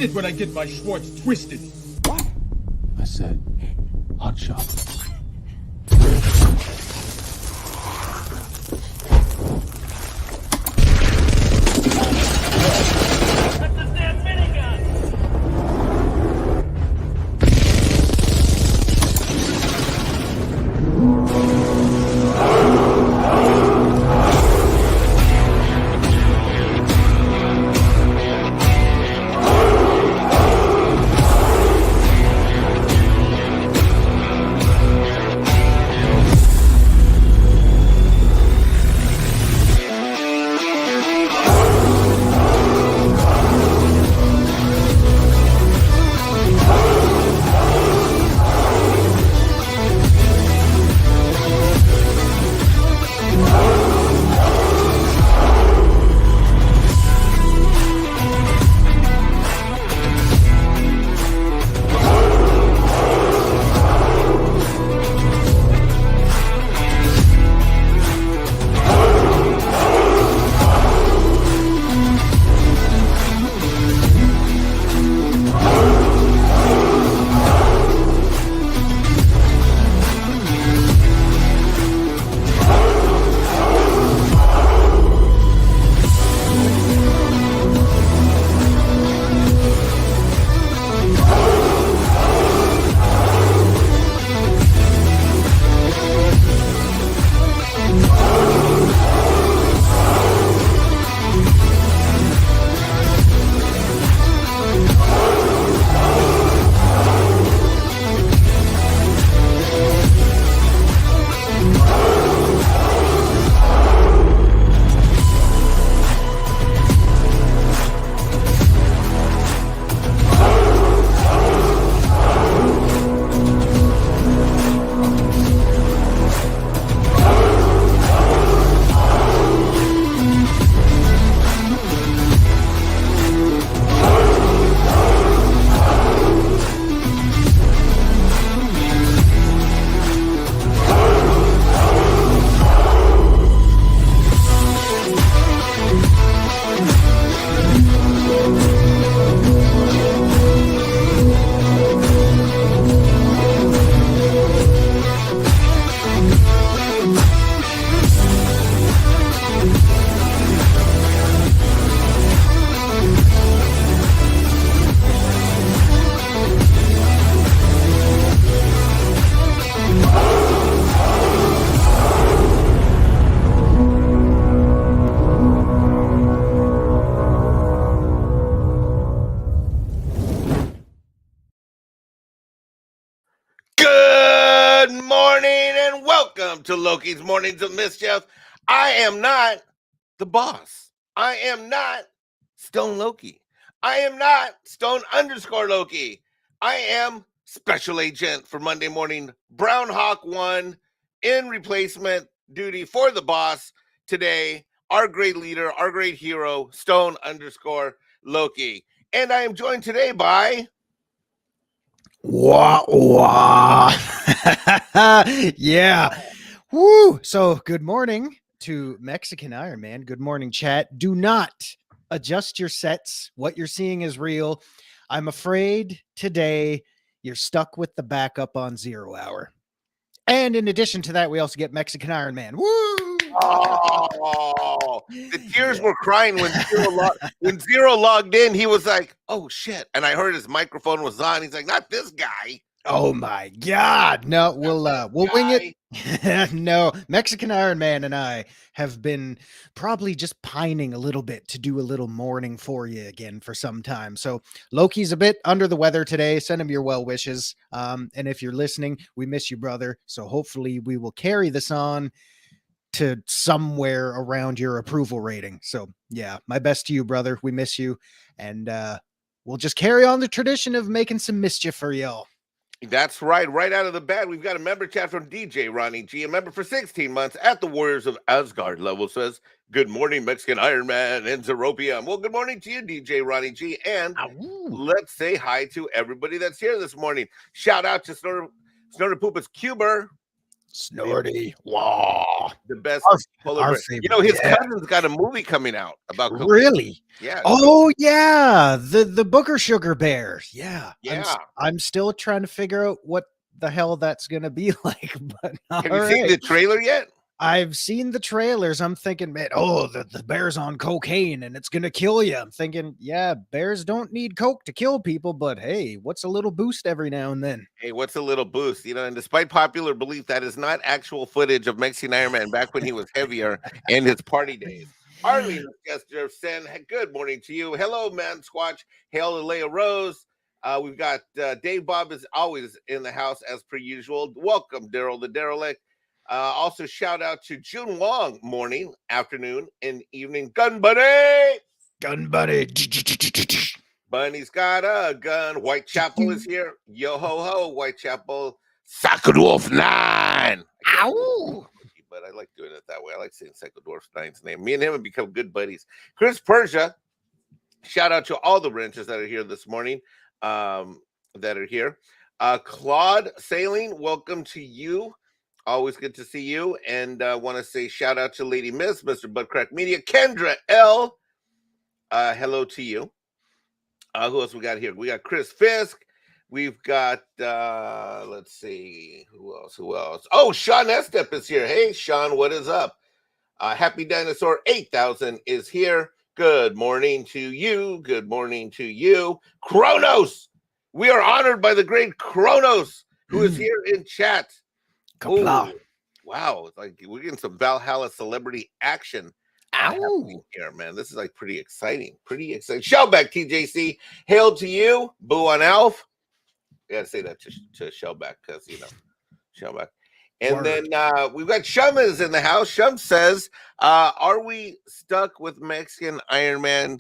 it when I get my Schwartz twisted. What? I said, hot shot. To Loki's Mornings of Mischief. I am not the boss. I am not Stone Loki. I am not Stone_Loki. I am Special Agent for Monday Morning Brown Hawk 1 in replacement duty for the boss today. Our great leader, our great hero, Stone_Loki. And I am joined today by... Wah, wah. Yeah. Woo! So good morning to Mexican Iron Man. Good morning, chat. Do not adjust your sets. What you're seeing is real. I'm afraid today you're stuck with the backup on Zerohour. And in addition to that, we also get Mexican Iron Man. Woo! Oh, the tears were crying when Zero logged in. He was like, "Oh shit!" And I heard his microphone was on. He's like, "Not this guy." Oh my God! No, we'll wing it. No, Mexican Iron Man and I have been probably just pining a little bit to do a little mourning for you again for some time. So Loki's a bit under the weather today. Send him your well wishes. And if you're listening, we miss you, brother. So hopefully we will carry this on to somewhere around your approval rating. So yeah, my best to you, brother. We miss you, and we'll just carry on the tradition of making some mischief for y'all. That's right. Right out of the bat, we've got a member chat from DJ Ronnie G, a member for 16 months at the Warriors of Asgard level, says, "Good morning, Mexican Iron Man and Zeropium." Well, good morning to you, DJ Ronnie G. And let's say hi to everybody that's here this morning. Shout out to Snorter Poopas Cuber. Snorty. Wow. Oh, the best our, polar our bear. favorite. His Yeah. cousin's got a movie coming out about cocaine. Really? Yeah. Oh yeah, the Booker Sugar Bear. Yeah. Yeah. I'm still trying to figure out what the hell that's gonna be like. But Have you seen the trailer yet? I've seen the trailers. I'm thinking, man, the bear's on cocaine and it's gonna kill you. I'm thinking, yeah, bears don't need coke to kill people, but hey, what's a little boost every now and then? Hey, what's a little boost? And despite popular belief, that is not actual footage of Mexican Iron Man back when he was heavier in his party days. Arlene Chester send good morning to you. Hello, man, Squatch. Hail to Leia Rose. We've got Dave Bob is always in the house as per usual. Welcome, Daryl the Derelict. Also, shout out to June Wong, morning, afternoon, and evening. Gun Buddy! Gun buddy. Bunny's got a gun. Whitechapel is here. Yo ho ho, Whitechapel. Sacred Wolf 9. Ow! But I like doing it that way. I like saying Sacred Wolf 9's name. Me and him have become good buddies. Chris Persia. Shout out to all the wrenches that are here this morning. That are here. Claude Sailing, welcome to you. Always good to see you. And want to say shout out to Lady Miss, Mr. Buttcrack Media, Kendra L. Hello to you. Who else we got here? We got Chris Fisk. We've got let's see, who else? Oh, Sean Estep is here. Hey, Sean, what is up? Happy Dinosaur 8000 is here. Good morning to you. Good morning to you. Kronos. We are honored by the great Kronos, who is here in chat. Ooh, wow, it's like we're getting some Valhalla celebrity action happening here, man. This is like pretty exciting. Pretty exciting. Shellback TJC, hail to you. Boo on Alf. I gotta say that to Shellback because Shellback. And Word. then we've got Shum is in the house. Shum says, are we stuck with Mexican Iron Man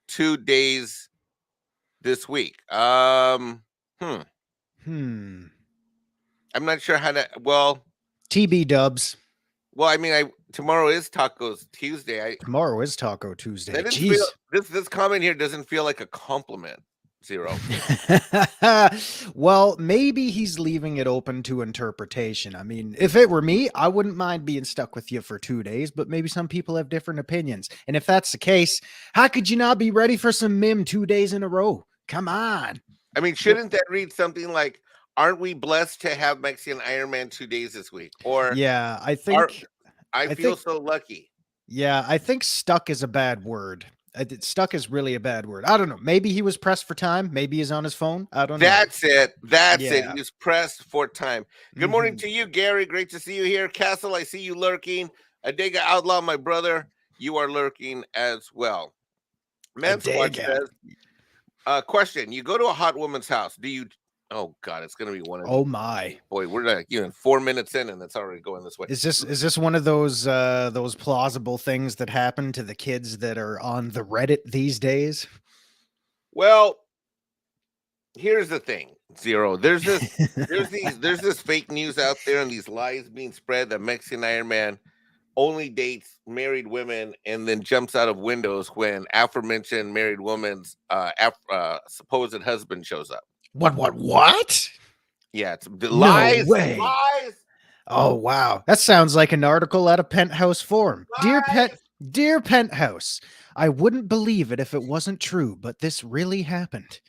2 days this week? I'm not sure how to. Well, TB dubs. Well, I mean, tomorrow is Tacos Tuesday. Tomorrow is Taco Tuesday. That Jeez. This comment here doesn't feel like a compliment, Zero. Well, maybe he's leaving it open to interpretation. I mean, if it were me, I wouldn't mind being stuck with you for 2 days, but maybe some people have different opinions. And if that's the case, how could you not be ready for some MIM 2 days in a row? Come on. I mean, shouldn't that read something like, aren't we blessed to have Mexican Iron Man 2 days this week? Or yeah, I think I feel so lucky. Yeah, I think stuck is a bad word. Stuck is really a bad word. I don't know. Maybe he was pressed for time. Maybe he's on his phone. I don't know. That's it. He was pressed for time. Good morning to you, Gary. Great to see you here. Castle, I see you lurking. Adega Outlaw, my brother, you are lurking as well. Man Squad says, question, you go to a hot woman's house. Do you... Oh God, it's gonna be one of. Oh my boy, we're like 4 minutes in, and it's already going this way. Is this one of those plausible things that happen to the kids that are on the Reddit these days? Well, here's the thing, Zero. There's this fake news out there, and these lies being spread that Mexican Iron Man only dates married women, and then jumps out of windows when aforementioned married woman's supposed husband shows up. What? Yeah, it's lies. No way. Lies. Oh wow, that sounds like an article at a Penthouse forum. Lies. Dear Penthouse, I wouldn't believe it if it wasn't true, but this really happened.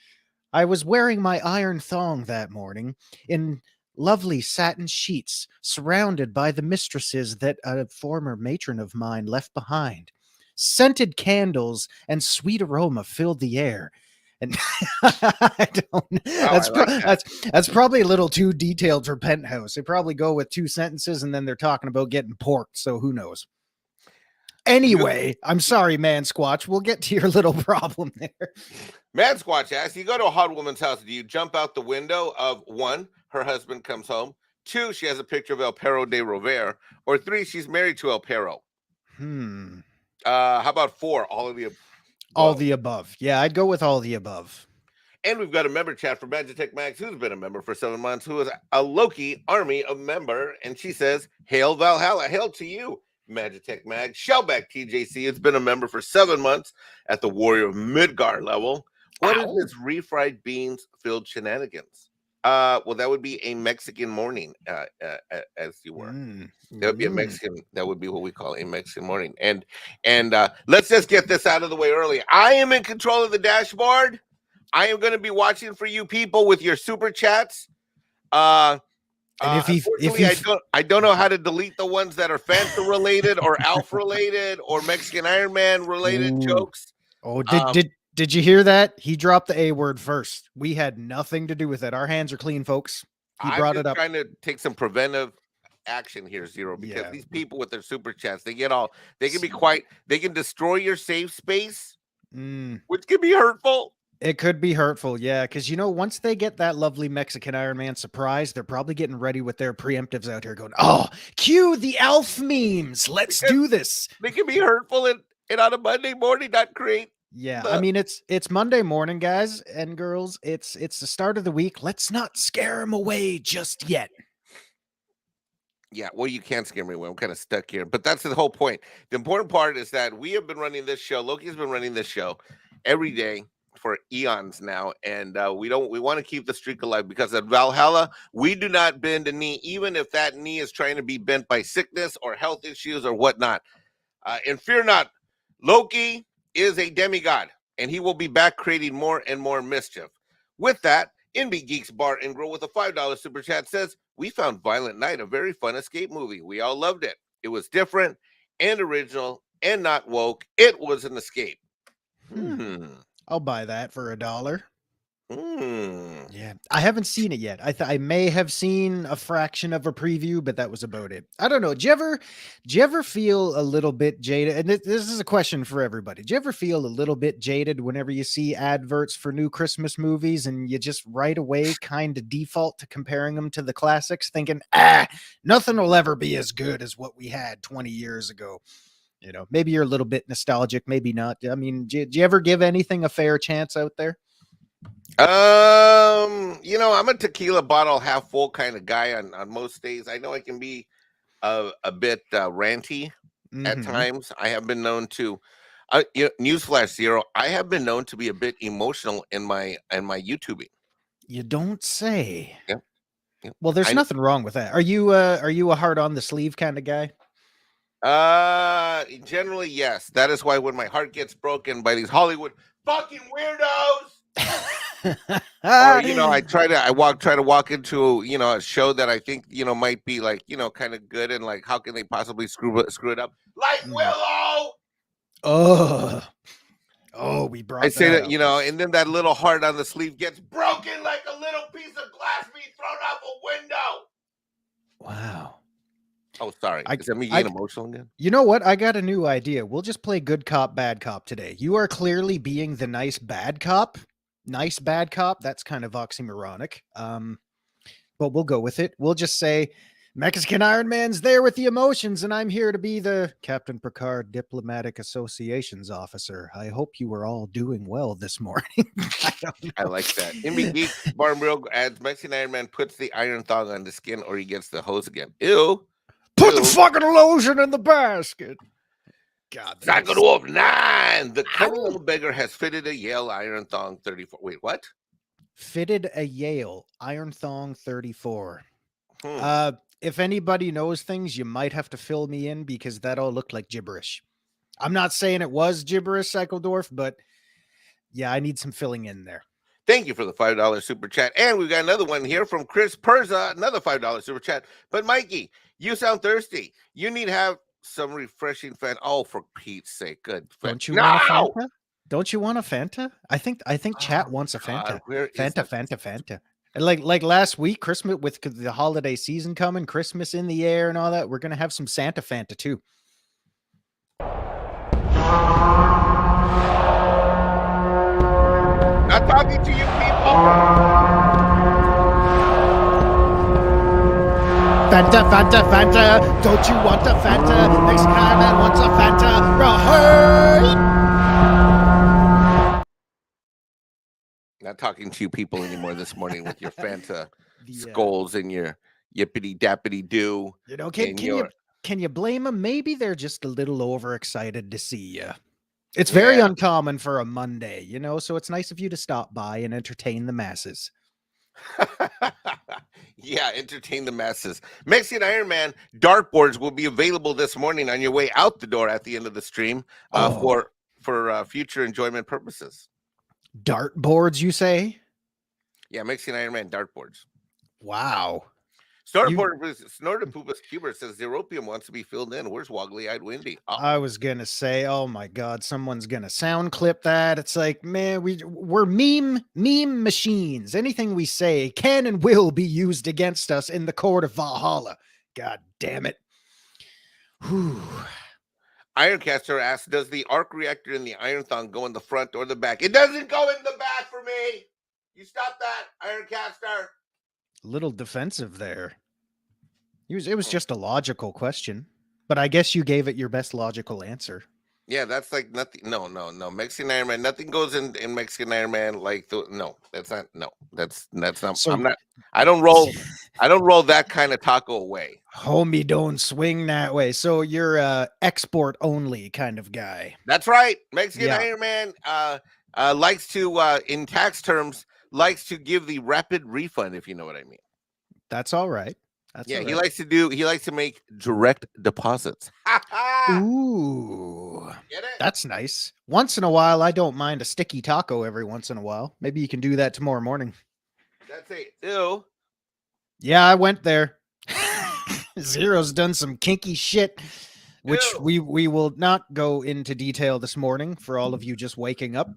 I was wearing my iron thong that morning in lovely satin sheets, surrounded by the mistresses that a former matron of mine left behind. Scented candles and sweet aroma filled the air. And I don't. That's probably a little too detailed for Penthouse. They probably go with 2 sentences and then they're talking about getting porked. So who knows? Anyway, I'm sorry, Man Squatch. We'll get to your little problem there. Man Squatch asks, you go to a hot woman's house. Do you jump out the window of 1, her husband comes home, 2, she has a picture of El Perro de Rover, or 3, she's married to El Perro? How about 4? All of the above. All the above. Yeah, I'd go with all the above. And we've got a member chat from Magitech Max, who's been a member for 7 months, who is a Loki Army of member. And she says, hail Valhalla. Hail to you, Magitech Mag. Shellback TJC has been a member for 7 months at the Warrior of Midgar level. What is this refried beans filled shenanigans? Well, that would be a Mexican morning, as you were. That would be a Mexican. That would be what we call a Mexican morning. And let's just get this out of the way early. I am in control of the dashboard. I am going to be watching for you people with your super chats. And if unfortunately, I don't know how to delete the ones that are Fanta related or Alf related or Mexican Iron Man related jokes. Oh, did you hear that? He dropped the A word first. We had nothing to do with it. Our hands are clean, folks. He brought it up. I'm just trying to take some preventive action here, Zero, because these people with their super chats, they can be they can destroy your safe space, which can be hurtful. It could be hurtful, yeah, because once they get that lovely Mexican Iron Man surprise, they're probably getting ready with their preemptives out here going, oh, cue the Alf memes. Let's do this. They can be hurtful and on a Monday morning not great. Yeah, I mean, it's Monday morning, guys and girls. It's the start of the week. Let's not scare them away just yet. Yeah, well, you can't scare me away. I'm kind of stuck here. But that's the whole point. The important part is that we have been running this show. Loki's been running this show every day for eons now, and we want to keep the streak alive, because at Valhalla we do not bend a knee, even if that knee is trying to be bent by sickness or health issues or whatnot. And fear not, Loki is a demigod, and he will be back creating more and more mischief. With that, NB Geeks Bar and Grill with a $5 super chat says, we found Violent Night a very fun escape movie. We all loved it. It was different and original and not woke. It was an escape. I'll buy that for $1. Mm. Yeah, I haven't seen it yet. I may have seen a fraction of a preview, but that was about it. I don't know. Do you ever feel a little bit jaded? And this is a question for everybody. Do you ever feel a little bit jaded whenever you see adverts for new Christmas movies and you just right away kind of default to comparing them to the classics, thinking, nothing will ever be as good as what we had 20 years ago? Maybe you're a little bit nostalgic, maybe not. I mean, do you ever give anything a fair chance out there? I'm a tequila bottle half full kind of guy on most days. I know I can be a bit ranty at times. I have been known to newsflash, Zero, I have been known to be a bit emotional in my YouTubing. You don't say. Yep. Well, there's nothing wrong with that. Are you a hard on the sleeve kind of guy? Generally, yes. That is why when my heart gets broken by these Hollywood fucking weirdos, or I try to walk into a show that I think might be like kind of good, and like how can they possibly screw it up, like Willow? We brought. I say that and then that little heart on the sleeve gets broken like a little piece of glass being thrown out a window. Wow. Oh, sorry. Is that me getting emotional again? You know what? I got a new idea. We'll just play good cop, bad cop today. You are clearly being the nice bad cop. Nice bad cop. That's kind of oxymoronic. But we'll go with it. We'll just say Mexican Iron Man's there with the emotions, and I'm here to be the Captain Picard Diplomatic Associations officer. I hope you are all doing well this morning. I like that. MB Geek Barnbill adds Mexican Iron Man puts the iron thong on the skin, or he gets the hose again. Ew. Put the fucking lotion in the basket. God. Psycho Wolf 9. The cunning little beggar has fitted a Yale iron thong 34. Wait, what? Fitted a Yale iron thong 34. If anybody knows things, you might have to fill me in, because that all looked like gibberish. I'm not saying it was gibberish, Psycho Dwarf, but yeah, I need some filling in there. Thank you for the $5 super chat. And we've got another one here from Chris Perza, another $5 super chat. But Mikey, you sound thirsty. You need to have some refreshing Fanta. Oh, for Pete's sake. Good. Don't you want a Fanta? Don't you want a Fanta? I think chat wants a Fanta. Fanta. And like last week, Christmas, with the holiday season coming, Christmas in the air and all that, we're going to have some Santa Fanta too. Not talking to you people. Fanta. Don't you want a Fanta? Next time I want a Fanta. Right. Not talking to you people anymore this morning with your Fanta skulls and your yippity dappity doo. Can you blame them? Maybe they're just a little overexcited to see you. It's very uncommon for a Monday, so it's nice of you to stop by and entertain the masses. Yeah, entertain the masses. Mexican Iron Man dartboards will be available this morning on your way out the door at the end of the stream Oh, for future enjoyment purposes. dartboards, you say? Yeah, Mexican Iron Man dartboards. Wow. You Snortopoopas Cuber says Zeropium wants to be filled in. Where's Woggly Eyed Windy? I was gonna say, oh my god, someone's gonna sound clip that. It's like, man, we're meme machines. Anything we say can and will be used against us in the court of Valhalla. God damn it. Whew. Ironcaster asks, does the arc reactor in the Iron Thong go in the front or the back? It doesn't go in the back for me. You stop that, Ironcaster. Little defensive there. It was just a logical question, but I guess you gave it your best logical answer. Yeah, that's like nothing. No. Mexican Iron Man. Nothing goes in Mexican Iron Man like no. That's not. No, that's not. So I'm not. I don't roll. I don't roll that kind of taco away. Homie, don't swing that way. So you're a export only kind of guy. That's right. Mexican Yeah. Iron Man likes to, in tax terms, likes to give the rapid refund. If you know what I mean. That's all right. That's Yeah, all he right. likes to make direct deposits. Ooh, Get it? that's nice. Once in a while, I don't mind a sticky taco every once in a while. Maybe you can do that tomorrow morning. That's it. Ew. Yeah, I went there. Zero's done some kinky shit, which Ew. we will not go into detail this morning for all of you just waking up.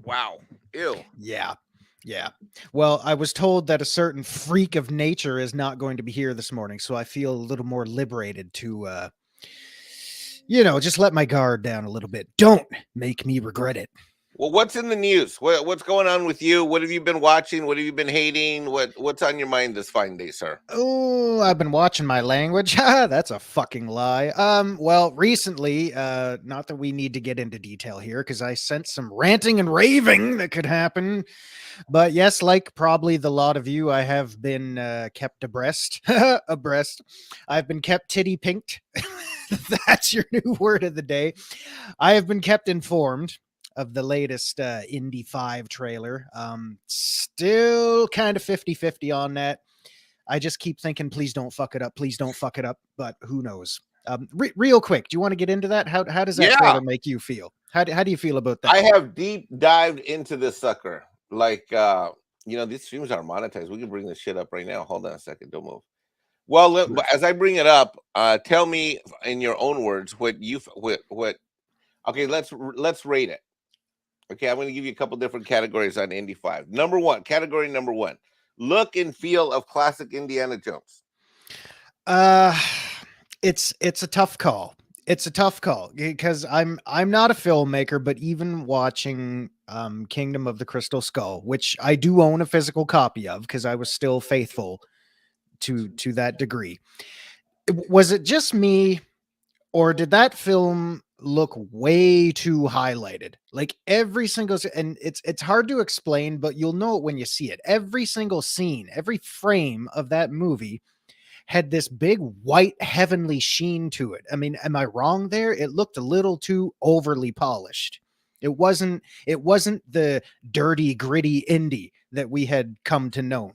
Wow. Ew. Yeah. Yeah. Well, I was told that a certain freak of nature is not going to be here this morning, so I feel a little more liberated to just let my guard down a little bit. Don't make me regret it. Well, what's in the news? What's going on with you? What have you been watching? What have you been hating? What's on your mind this fine day, sir? Oh, I've been watching my language. That's a fucking lie. Well, recently, not that we need to get into detail here because I sensed some ranting and raving that could happen. But yes, like probably the lot of you, I have been kept abreast. I've been kept titty pinked. That's your new word of the day. I have been kept informed of the latest Indy 5 trailer. Still kind of 50-50 on that. I just keep thinking, please don't fuck it up. Please don't fuck it up. But who knows? Real quick, do you want to get into that? How does that trailer make you feel? How do you feel about that? I have deep dived into this sucker. Like, these streams are monetized. We can bring this shit up right now. Hold on a second. Don't move. Well, as I bring it up, tell me in your own words what. Okay, let's rate it. Okay, I'm going to give you a couple different categories on Indy 5. Category number one, look and feel of classic Indiana Jones. It's a tough call. It's a tough call because I'm not a filmmaker, but even watching Kingdom of the Crystal Skull, which I do own a physical copy of because I was still faithful to that degree. Was it just me, or did that film look way too highlighted? Like every single, and it's hard to explain, but you'll know it when you see it. Every single scene, every frame of that movie had this big white heavenly sheen to it. I mean, am I wrong there? It looked a little too overly polished. It wasn't the dirty, gritty indie that we had come to know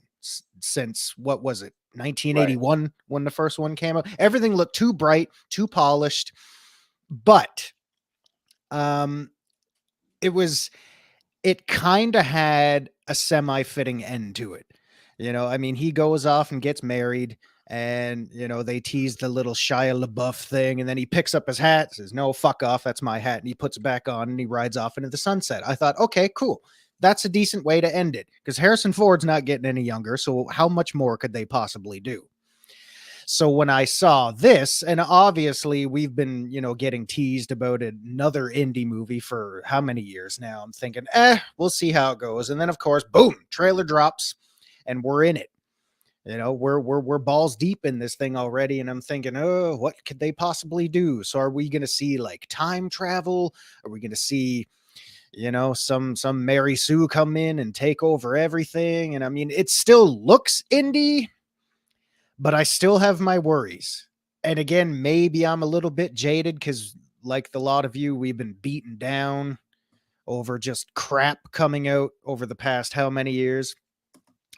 since, what was it, 1981, right, when the first one came out. Everything looked too bright, too polished, but it kind of had a semi-fitting end to it. I mean, he goes off and gets married, and they tease the little Shia LaBeouf thing, and then he picks up his hat, says, "No, fuck off, that's my hat," and he puts it back on, and he rides off into the sunset. I thought, okay, cool, that's a decent way to end it, because Harrison Ford's not getting any younger, so how much more could they possibly do? So when I saw this, and obviously we've been, getting teased about another indie movie for how many years now, I'm thinking, we'll see how it goes. And then of course, boom, trailer drops and we're in it. We're balls deep in this thing already. And I'm thinking, oh, what could they possibly do? So are we going to see like time travel? Are we going to see, some Mary Sue come in and take over everything? And I mean, it still looks indie, but I still have my worries. And again, maybe I'm a little bit jaded because, like the lot of you, we've been beaten down over just crap coming out over the past how many years.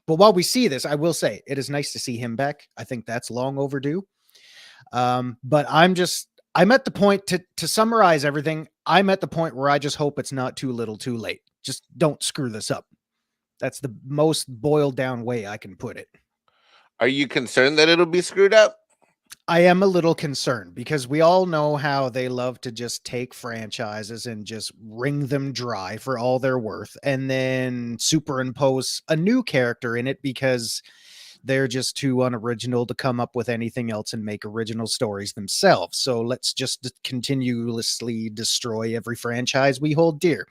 But while we see this, I will say it is nice to see him back. I think that's long overdue. But I'm at the point to summarize everything. I'm at the point where I just hope it's not too little too late. Just don't screw this up. That's the most boiled down way I can put it. Are you concerned that it'll be screwed up? I am a little concerned because we all know how they love to just take franchises and just wring them dry for all they're worth and then superimpose a new character in it because they're just too unoriginal to come up with anything else and make original stories themselves. So let's just continuously destroy every franchise we hold dear.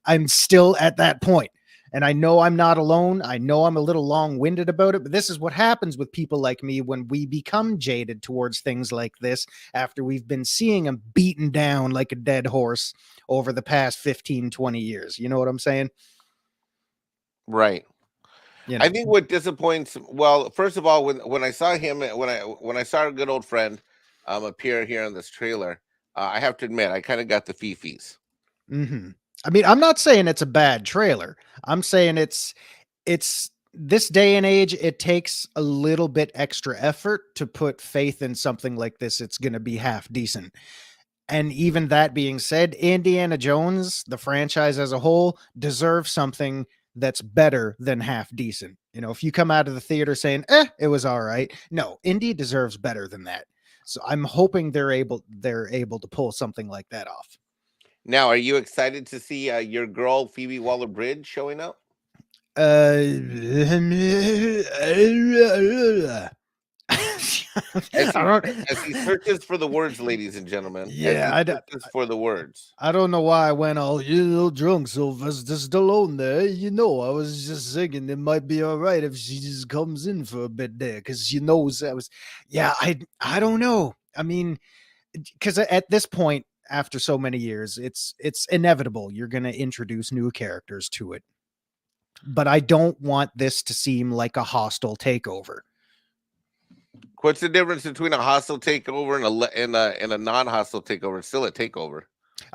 I'm still at that point. And I know I'm not alone. I know I'm a little long winded about it, but this is what happens with people like me when we become jaded towards things like this after we've been seeing them beaten down like a dead horse over the past 15, 20 years. You know what I'm saying? Right. You know. I think what disappoints, well, first of all, when I saw him, when I saw our good old friend appear here in this trailer, I have to admit I kind of got the fifis. Mm-hmm. I mean, I'm not saying it's a bad trailer. I'm saying it's this day and age, it takes a little bit extra effort to put faith in something like this. It's going to be half decent. And even that being said, Indiana Jones, the franchise as a whole, deserves something that's better than half decent. You know, if you come out of the theater saying, it was all right. No, Indy deserves better than that. So I'm hoping they're able to pull something like that off. Now, are you excited to see your girl Phoebe Waller-Bridge showing up? Uh, As I he don't. as he searches for the words, ladies and gentlemen, as Yeah, he searches for the words. I don't know why I went all you little drunk Sylvester Stallone there. You know, I was just thinking it might be all right if she just comes in for a bit there because she knows I was. Yeah, I don't know. I mean, because at this point, after so many years, it's inevitable. You're gonna introduce new characters to it, but I don't want this to seem like a hostile takeover. What's the difference between a hostile takeover and a non-hostile takeover? It's still a takeover.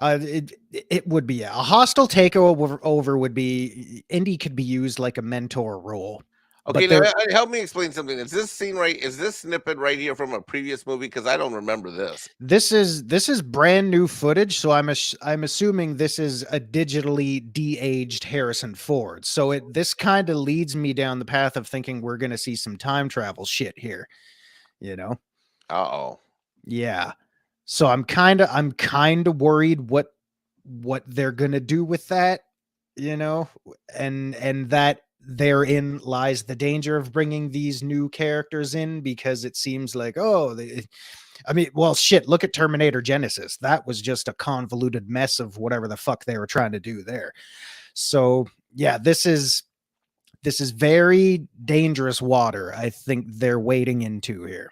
It would be a hostile takeover would be Indy could be used like a mentor role, Okay, but now there help me explain something. Is this scene right? Is this snippet right here from a previous movie? Because I don't remember this. this is brand new footage, so I'm assuming this is a digitally de-aged Harrison Ford. So this kind of leads me down the path of thinking we're going to see some time travel shit here, you know? Uh-oh. Yeah. So I'm kind of worried what they're going to do with that, you know, and that therein lies the danger of bringing these new characters in because it seems like I mean, well, shit, look at Terminator Genesis. That was just a convoluted mess of whatever the fuck they were trying to do there. So yeah, this is very dangerous water. I think they're wading into here.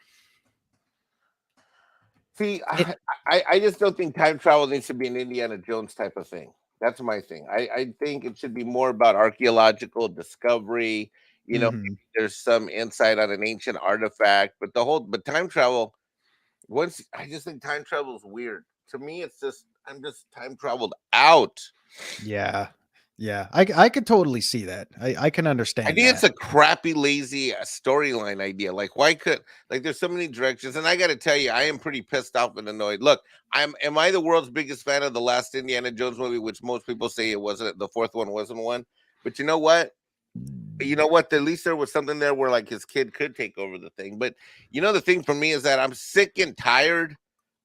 See, It, I just don't think time travel needs to be an Indiana Jones type of thing. That's my thing. I think it should be more about archaeological discovery. mhm. Maybe there's some insight on an ancient artifact, but time travel. Once I just think time travel is weird. To me, it's just I'm just time traveled out. Yeah. Yeah. I could totally see that. I can I understand think it's that. a crappy, lazy storyline idea. Like, why could there's so many directions, and I got to tell you, I am pretty pissed off and annoyed. Look, am I the world's biggest fan of the last Indiana Jones movie, which most people say it wasn't. The fourth one wasn't one, but you know what? At least there was something there where like his kid could take over the thing. But the thing for me is that I'm sick and tired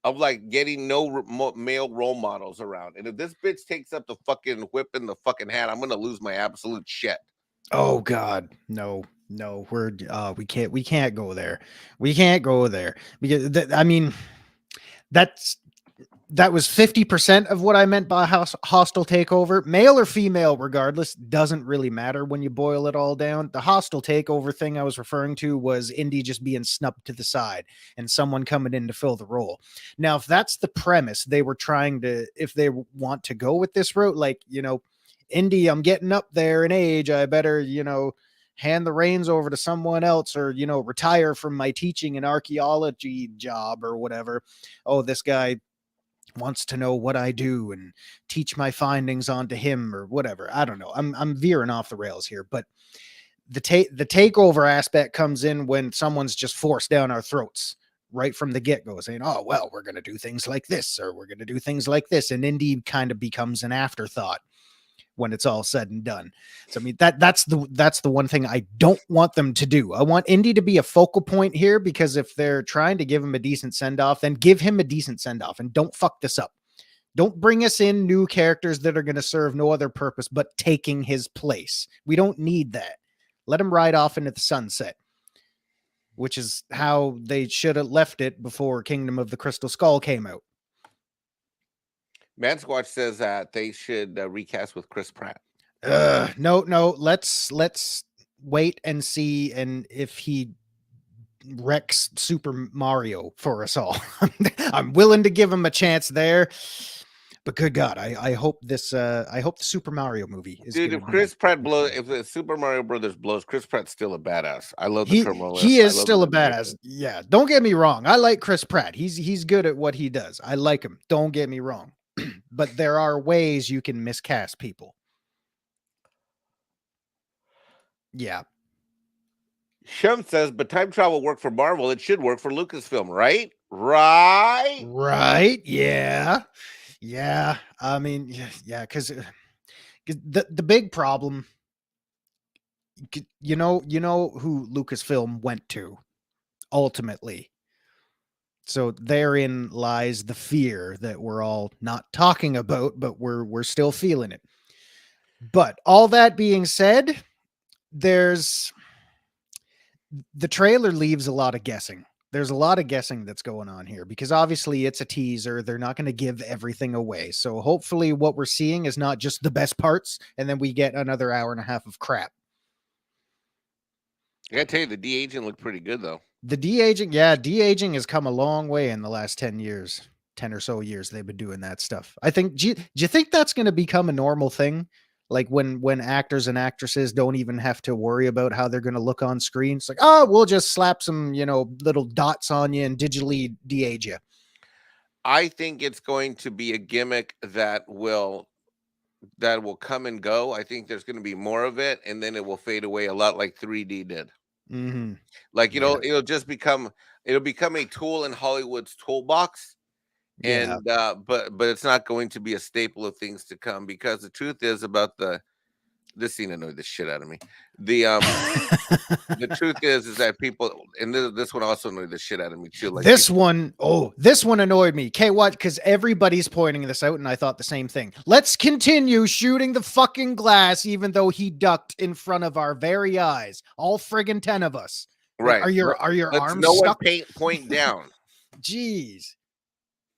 of like getting no male role models around. And if this bitch takes up the fucking whip in the fucking hat, I'm gonna lose my absolute shit. Oh God, no, no, we can't go there. We can't go there because I mean that's that was 50% of what I meant by hostile takeover. Male or female, regardless, doesn't really matter when you boil it all down. The hostile takeover thing I was referring to was Indy just being snubbed to the side and someone coming in to fill the role. Now, if that's the premise they were trying to, if they want to go with this route, like, Indy, I'm getting up there in age. I better, hand the reins over to someone else or, retire from my teaching and archaeology job or whatever. Oh, this guy wants to know what I do and teach my findings onto him or whatever. I don't know. I'm veering off the rails here, but the takeover aspect comes in when someone's just forced down our throats right from the get-go, saying, oh, well, we're going to do things like this, or we're going to do things like this. And indie kind of becomes an afterthought when it's all said and done. So I mean, that's the one thing I don't want them to do. I want indie to be a focal point here, because if they're trying to give him a decent send-off, then give him a decent send-off and don't fuck this up. Don't bring us in new characters that are going to serve no other purpose but taking his place. We don't need that. Let him ride off into the sunset, which is how they should have left it before Kingdom of the Crystal Skull came out. Mansquatch says that they should recast with Chris Pratt. No. Let's wait and see, and if he wrecks Super Mario for us all. I'm willing to give him a chance there. But good God, I hope this. I hope the Super Mario movie is. Dude, if Chris Pratt blows, if the Super Mario Brothers blows, Chris Pratt's still a badass. I love the Terminal. He is still a badass. Yeah, don't get me wrong. I like Chris Pratt. He's good at what he does. I like him. Don't get me wrong. But there are ways you can miscast people. Yeah. Shem says, but time travel worked for Marvel. It should work for Lucasfilm, right? Right. Yeah. I mean, yeah, because the big problem, you know who Lucasfilm went to ultimately. So therein lies the fear that we're all not talking about, but we're still feeling it. But all that being said, the trailer leaves a lot of guessing. There's a lot of guessing that's going on here, because obviously it's a teaser. They're not going to give everything away. So hopefully what we're seeing is not just the best parts, and then we get another hour and a half of crap. I gotta tell you, the de-aging looked pretty good, though. The de-aging has come a long way in the last 10 years, 10 or so years they've been doing that stuff. I think, do you think that's going to become a normal thing? Like when actors and actresses don't even have to worry about how they're going to look on screen. It's like, oh, we'll just slap some, little dots on you and digitally de-age you. I think it's going to be a gimmick that will come and go. I think there's going to be more of it, and then it will fade away a lot like 3D did. Mm-hmm. Like, it'll just become a tool in Hollywood's toolbox. Yeah. And but it's not going to be a staple of things to come, because the truth is about this scene annoyed the shit out of me. The truth is that people, and this one also annoyed the shit out of me too. Like this one annoyed me. Okay, what? Because everybody's pointing this out, and I thought the same thing. Let's continue shooting the fucking glass, even though he ducked in front of our very eyes. All friggin' 10 of us. Right? Are your arms no stuck? one point down. Jeez.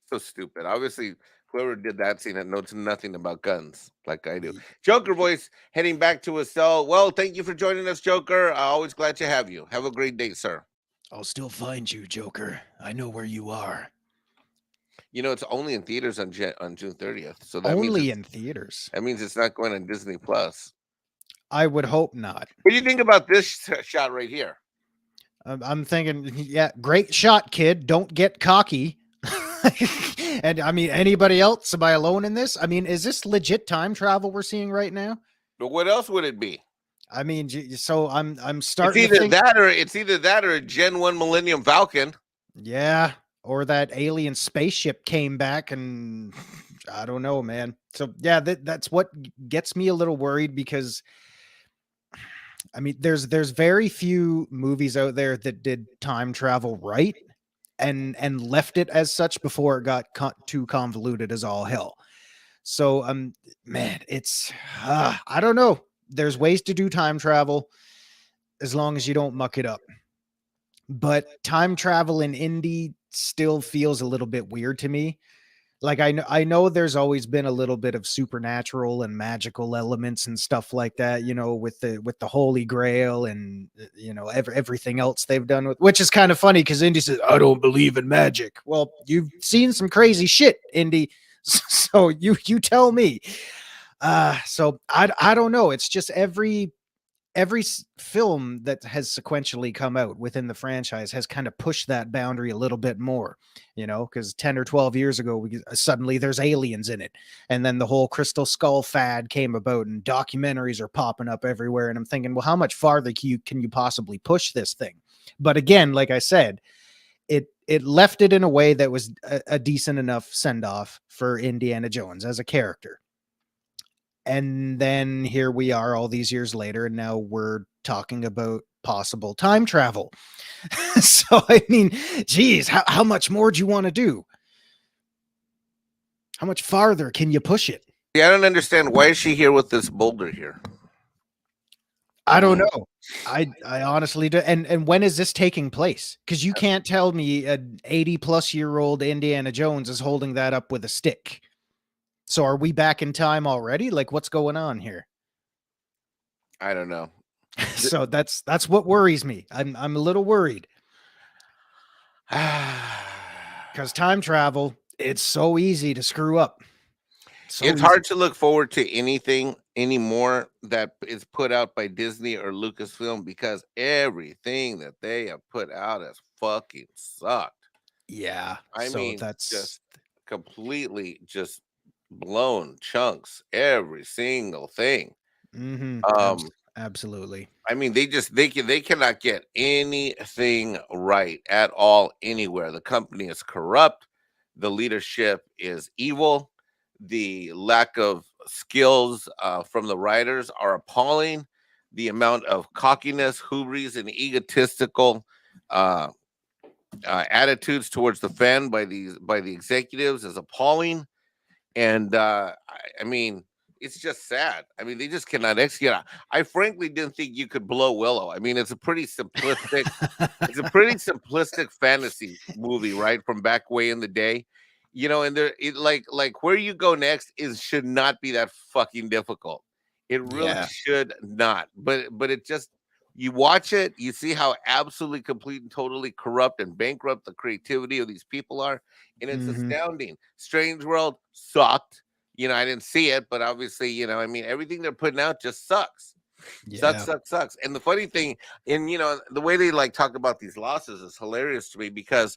So stupid. Obviously, whoever did that scene knows nothing about guns like I do. Joker voice heading back to his cell. Well, thank you for joining us, Joker. Always glad to have you. Have a great day, sir. I'll still find you, Joker. I know where you are. It's only in theaters on June 30th. So that only in theaters. That means it's not going on Disney Plus. I would hope not. What do you think about this shot right here? I'm thinking, yeah, great shot, kid. Don't get cocky. And I mean, anybody else? Am I alone in this? I mean, is this legit time travel we're seeing right now? But what else would it be? I mean, so I'm starting. It's either that or a Gen 1 Millennium Falcon. Yeah, or that alien spaceship came back, and I don't know, man. So yeah, that's what gets me a little worried, because I mean, there's very few movies out there that did time travel right and left it as such before it got too convoluted as all hell. So man, it's I don't know. There's ways to do time travel as long as you don't muck it up. But time travel in indie still feels a little bit weird to me. Like I know there's always been a little bit of supernatural and magical elements and stuff like that, with the Holy Grail and everything else they've done with, which is kind of funny because Indy says, I don't believe in magic. Well, you've seen some crazy shit, Indy. So you tell me. So I don't know. It's just every every film that has sequentially come out within the franchise has kind of pushed that boundary a little bit more, because 10 or 12 years ago, suddenly there's aliens in it. And then the whole Crystal Skull fad came about and documentaries are popping up everywhere. And I'm thinking, well, how much farther can you possibly push this thing? But again, like I said, it left it in a way that was a decent enough send off for Indiana Jones as a character. And then here we are all these years later, and now we're talking about possible time travel. So, I mean, geez, how much more do you want to do? How much farther can you push it? Yeah, I don't understand. Why is she here with this boulder here? I don't know. I honestly do. And when is this taking place? Because you can't tell me an 80-plus-year-old Indiana Jones is holding that up with a stick. So are we back in time already? Like, what's going on here? I don't know. So that's what worries me. I'm a little worried. Because time travel, it's so easy to screw up. It's hard to look forward to anything anymore that is put out by Disney or Lucasfilm, because everything that they have put out has fucking sucked. Yeah. I mean, that's just completely just blown chunks, every single thing. Absolutely. I mean, they cannot get anything right at all anywhere. The company is corrupt. The leadership is evil. The lack of skills from the writers are appalling. The amount of cockiness, hubris, and egotistical attitudes towards the fan by the executives is appalling. And I mean, it's just sad. I mean, they just cannot execute. I frankly didn't think you could blow Willow. I mean, it's a pretty simplistic fantasy movie, right? From back way in the day. And like where you go next should not be that fucking difficult. It really should not. But it just, you watch it, you see how absolutely, complete, and totally corrupt and bankrupt the creativity of these people are, and it's astounding. Strange World sucked. I didn't see it, but obviously, I mean, everything they're putting out just sucks. Sucks. And the funny thing, and the way they like talk about these losses is hilarious to me, because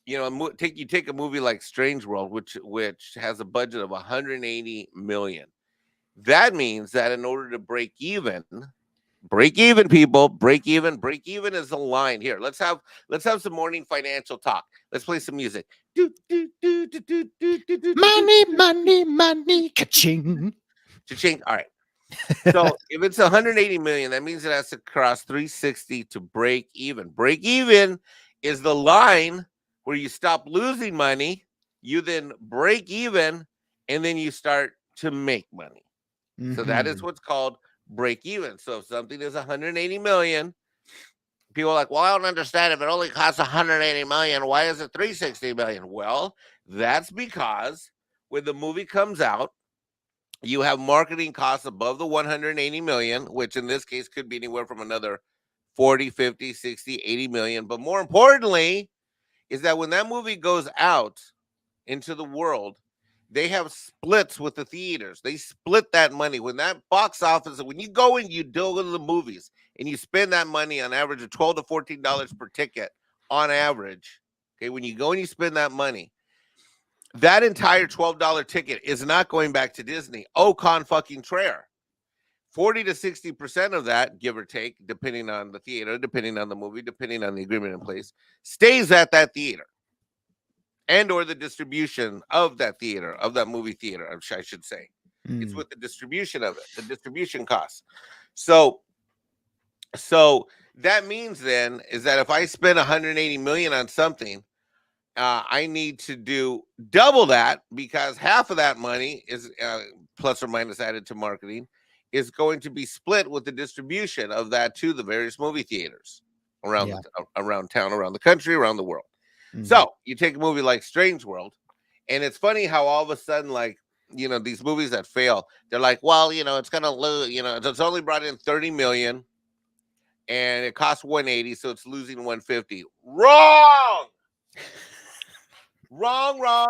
you take a movie like Strange World, which has a budget of 180 million. That means that in order to break even, people, break even is the line here. Let's have some morning financial talk. Let's play some music. Money, ka-ching. Cha-ching. All right. So if it's 180 million, that means it has to cross 360 to break even. Break even is the line where you stop losing money, you then break even, and then you start to make money. So that is what's called break even. So if something is 180 million, people are like, well, I don't understand. If it only costs 180 million, why is it 360 million? Well, that's because when the movie comes out, you have marketing costs above the 180 million, which in this case could be anywhere from another 40, 50, 60, 80 million. But more importantly is that when that movie goes out into the world, they have splits with the theaters. They split that money. When that box office, when you go and you go to the movies and you spend that money on average of $12 to $14 per ticket on average, okay, when you go and you spend that money, that entire $12 ticket is not going back to Disney. Au contraire. 40 to 60% of that, give or take, depending on the theater, depending on the movie, depending on the agreement in place, stays at that theater and or the distribution of that theater, of that movie theater, I should say. It's with the distribution of it, the distribution costs. So that means then is that if I spend 180 million on something, I need to do double that, because half of that money is plus or minus added to marketing is going to be split with the distribution of that to the various movie theaters around around town, around the country, around the world. So you take a movie like Strange World, and it's funny how all of a sudden, like, these movies that fail, they're like, well, it's going to lose, it's only brought in 30 million and it costs 180, so it's losing 150. Wrong. Wrong.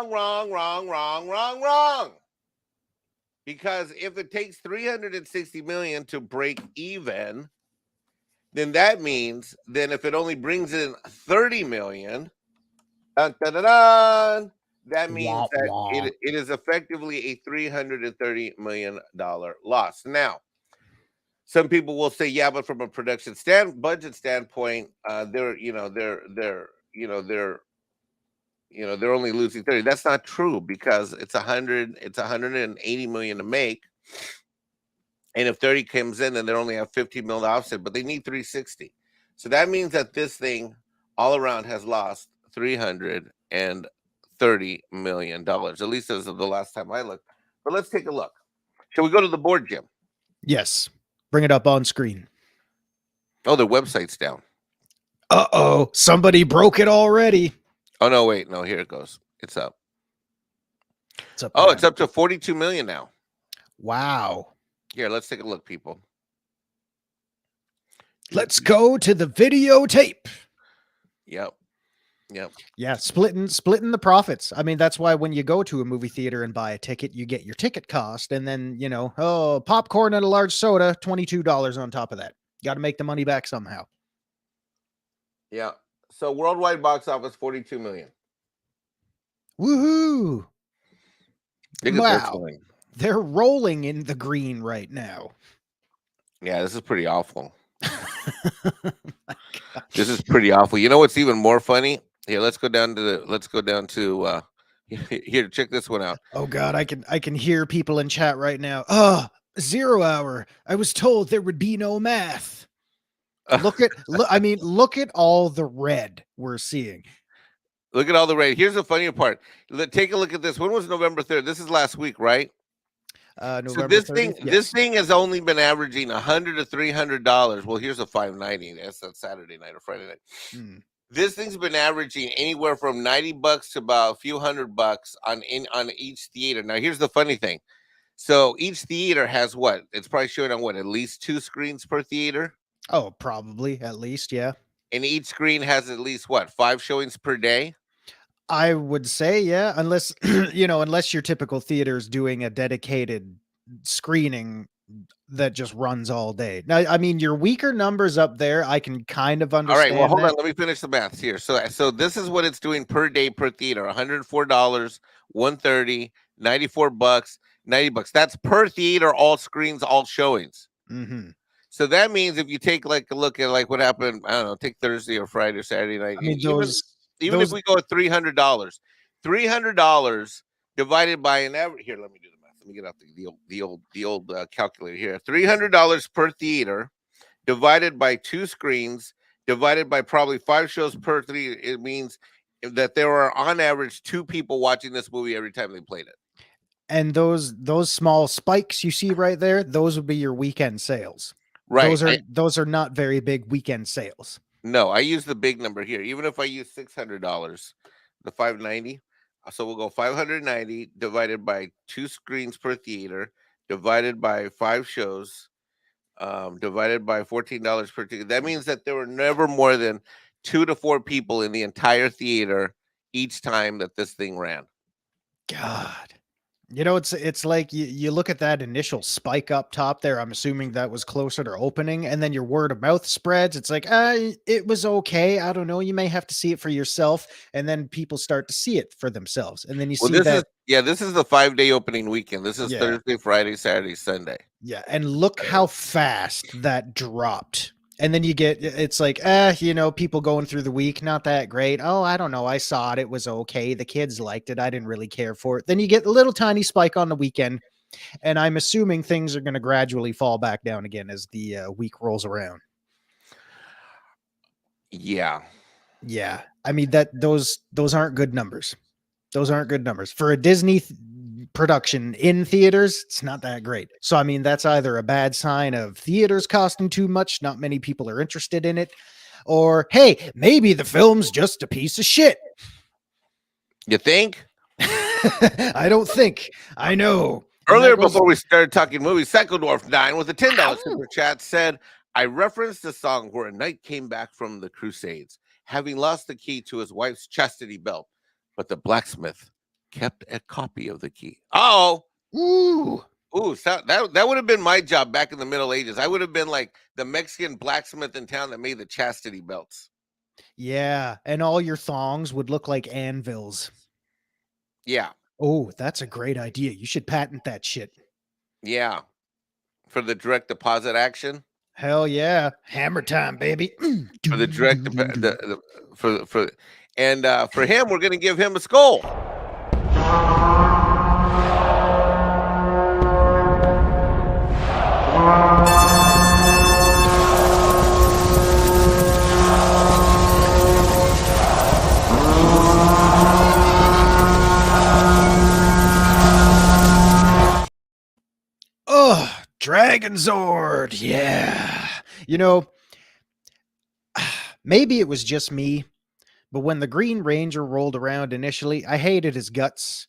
Because if it takes 360 million to break even, then that means then if it only brings in 30 million, dun, dun, dun, dun, that means Wah, that wah. it is effectively a $330 million loss. Now, some people will say, yeah, but from a production budget standpoint, they're only losing 30. That's not true because it's 180 million to make. And if 30 comes in, then they only have 15 million offset, but they need 360. So that means that this thing all around has lost $330 million, at least as of the last time I looked. But let's take a look. Shall we go to the board, Jim? Yes. Bring it up on screen. Oh, their website's down. Uh-oh. Somebody broke it already. Oh, no, wait. No, here it goes. It's up. It's up Oh, now. it's up to 42 million now. Wow. Here, let's take a look, people. Let's go to the videotape. Yep. Yeah, splitting the profits. I mean, that's why when you go to a movie theater and buy a ticket, you get your ticket cost, and then popcorn and a large soda, $22 on top of that. Got to make the money back somehow. Yeah. So worldwide box office 42 million. Woohoo! Look at this one. They're rolling in the green right now. Yeah, this is pretty awful. This is pretty awful. You know what's even more funny? Here, let's go down to here, check this one out. Oh God, I can hear people in chat right now. Oh, Zerohour. I was told there would be no math. Look at all the red we're seeing. Look at all the red. Here's the funny part. Take a look at this. When was November 3rd? This is last week, right? November So this thing has only been averaging $100 to $300. Well, here's a $5.90. That's a Saturday night or Friday night. This thing's been averaging anywhere from $90 to about a few $100 on each theater. Now, here's the funny thing. So each theater has what? It's probably showing on at least 2 screens per theater? Oh, probably at least, yeah. And each screen has at least 5 showings per day? I would say, yeah, unless unless your typical theater is doing a dedicated screening that just runs all day. Now, I mean, your weaker numbers up there, I can kind of understand. All right, well, hold on. Let me finish the math here. So this is what it's doing per day per theater: $104, $130, $94, $90. That's per theater, all screens, all showings. Mm-hmm. So that means if you take a look at what happened, I don't know, take Thursday or Friday or Saturday night. I mean, even if we go at $300 divided by an average. Here, let me do the math. Let me get out the old calculator here. $300 per theater divided by 2 screens divided by probably 5 shows per theater. It means that there are on average 2 people watching this movie every time they played it. And those small spikes you see right there, those would be your weekend sales. Right. Those are not very big weekend sales. No, I use the big number here. Even if I use $600, the $590. So we'll go 590 divided by 2 screens per theater, divided by 5 shows, divided by $14 per ticket. That means that there were never more than 2 to 4 people in the entire theater each time that this thing ran. God. It's like you look at that initial spike up top there. I'm assuming that was closer to opening, and then your word of mouth spreads. It's like, it was okay. I don't know. You may have to see it for yourself, and then people start to see it for themselves, and then you see that. This is the 5-day opening weekend. This is Thursday, Friday, Saturday, Sunday. Yeah, and look how fast that dropped. And then it's like, people going through the week, not that great. Oh, I don't know. I saw it. It was okay. The kids liked it. I didn't really care for it. Then you get a little tiny spike on the weekend. And I'm assuming things are going to gradually fall back down again as the week rolls around. Yeah. Yeah. I mean, those aren't good numbers. Those aren't good numbers. For a Disney production in theaters, it's not that great. So, I mean, that's either a bad sign of theaters costing too much, not many people are interested in it, or, hey, maybe the film's just a piece of shit. You think? I don't think. I know. Earlier, before we started talking movies, Psychodorf 9 with a $10 super chat said, I referenced the song where a knight came back from the Crusades, having lost the key to his wife's chastity belt, but the blacksmith kept a copy of the key. Oh, ooh, Ooh, so that would have been my job back in the Middle Ages. I would have been like the Mexican blacksmith in town that made the chastity belts. Yeah, and all your thongs would look like anvils. Yeah, Oh, that's a great idea. You should patent that shit. yeah, for the direct deposit action. Hell yeah. Hammer time, baby. For the direct for and for him, we're gonna give him a skull. Oh, Dragon Zord. Yeah. You know, maybe it was just me, but when the Green Ranger rolled around initially, I hated his guts.